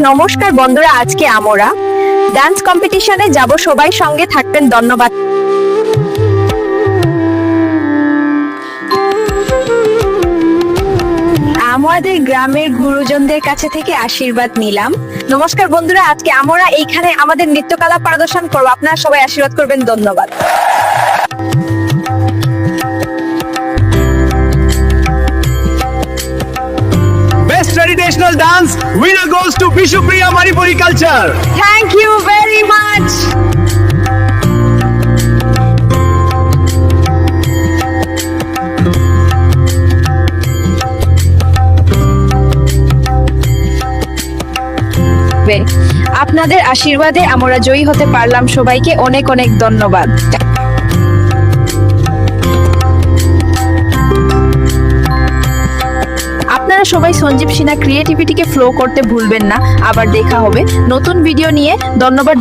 নমস্কার বন্ধুরা, আজকে আমরা ডান্স কম্পিটিশনে যাব, সবাই সঙ্গে থাকবেন। ধন্যবাদ। আমাদের গ্রামের গুরুজনদের কাছে থেকে আশীর্বাদ নিলাম। নমস্কার বন্ধুরা, আজকে আমরা এইখানে আমাদের নৃত্যকলা প্রদর্শন করব, আপনারা সবাই আশীর্বাদ করবেন। ধন্যবাদ। Best traditional dance winner goes to Bishupriya Manipuri culture. Thank you very much. আপনাদের আশীর্বাদে আমরা জয়ী হতে পারলাম। সবাইকে অনেক অনেক ধন্যবাদ। আপনারা সবাই সঞ্জীব সিনহা ক্রিয়েটিভিটিকে ফ্লো করতে ভুলবেন না। আবার দেখা হবে নতুন ভিডিও নিয়ে। ধন্যবাদ।